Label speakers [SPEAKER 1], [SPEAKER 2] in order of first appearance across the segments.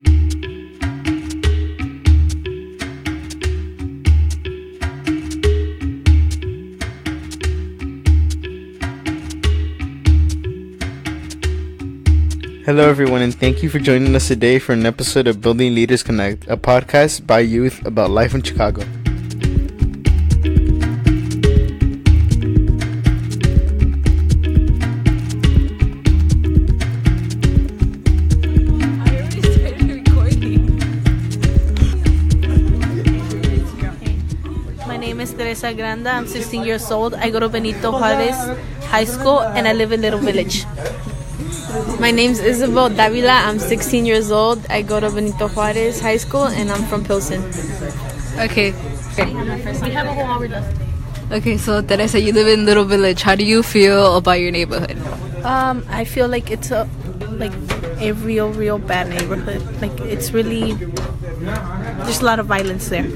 [SPEAKER 1] Hello everyone, and thank you for joining us today for an episode of Building Leaders Connect, a podcast by youth about life in Chicago.
[SPEAKER 2] My name is Teresa Granda. I'm 16 years old. I go to Benito Juarez High School and I live in Little Village.
[SPEAKER 3] My name's Isabel Davila. I'm 16 years old. I go to Benito Juarez High School and I'm from Pilsen.
[SPEAKER 4] Okay.
[SPEAKER 2] We have a whole hour left.
[SPEAKER 4] Okay, so Teresa, you live in Little Village. How do you feel about your neighborhood?
[SPEAKER 2] I feel like it's a real bad neighborhood. Like it's really, there's a lot of violence there.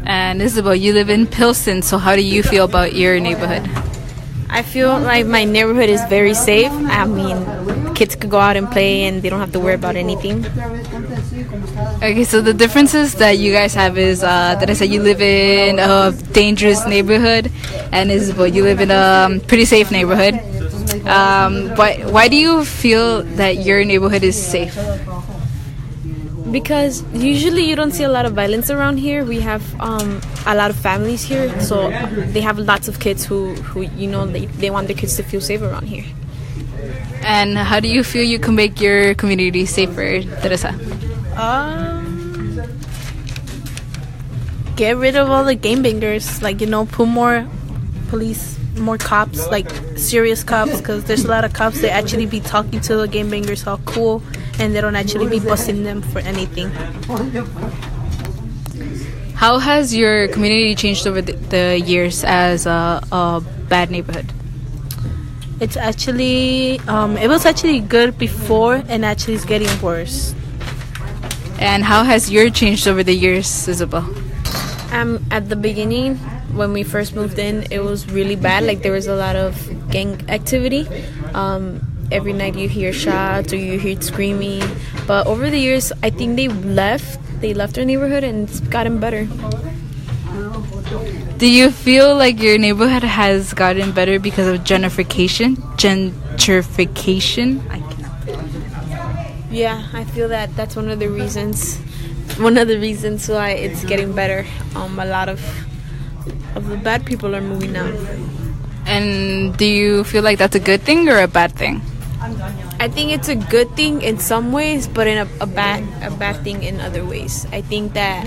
[SPEAKER 4] And Isabel, you live in Pilsen, so how do you feel about your neighborhood?
[SPEAKER 3] I feel like my neighborhood is very safe. I mean, kids could go out and play and they don't have to worry about anything.
[SPEAKER 4] Okay, so the differences that you guys have is Teresa, you live in a dangerous neighborhood, and Isabel, you live in a pretty safe neighborhood. Why do you feel that your neighborhood is safe?
[SPEAKER 3] Because usually you don't see a lot of violence around here. We have a lot of families here, so they have lots of kids who you know, they want their kids to feel safe around here.
[SPEAKER 4] And how do you feel you can make your community safer, Teresa?
[SPEAKER 2] Get rid of all the game bangers. Like, you know, put more police, more cops, like serious cops, because there's a lot of cops that actually be talking to the game bangers how cool, and they don't actually be busting them for anything.
[SPEAKER 4] How has your community changed over the years as a bad neighborhood?
[SPEAKER 2] It's actually, it was actually good before, and actually it's getting worse.
[SPEAKER 4] And how has yours changed over the years, Isabel?
[SPEAKER 3] At the beginning, when we first moved in, it was really bad. Like, there was a lot of gang activity. Every night you hear shots or you hear screaming. But over the years, I think they left our neighborhood and it's gotten better.
[SPEAKER 4] Do you feel like your neighborhood has gotten better because of gentrification?
[SPEAKER 3] Yeah, I feel that that's one of the reasons why it's getting better. A lot of the bad people are moving out.
[SPEAKER 4] And do you feel like that's a good thing or a bad thing?
[SPEAKER 3] I think it's a good thing in some ways, but in a bad thing in other ways. I think that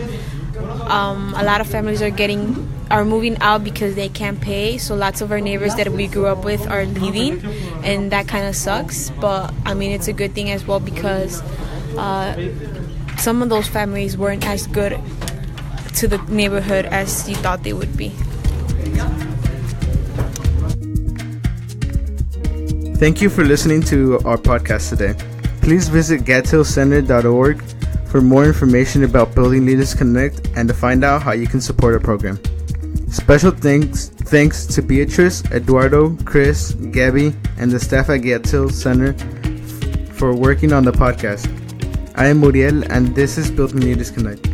[SPEAKER 3] a lot of families are moving out because they can't pay. So lots of our neighbors that we grew up with are leaving, and that kind of sucks. But I mean, it's a good thing as well because some of those families weren't as good to the neighborhood as you thought they would be.
[SPEAKER 1] Thank you for listening to our podcast today. Please visit gadshillcenter.org for more information about Building Leaders Connect and to find out how you can support our program. Special thanks to Beatrice, Eduardo, Chris, Gabby, and the staff at Gads Hill Center for working on the podcast. I am Muriel, and this is Building Leaders Connect.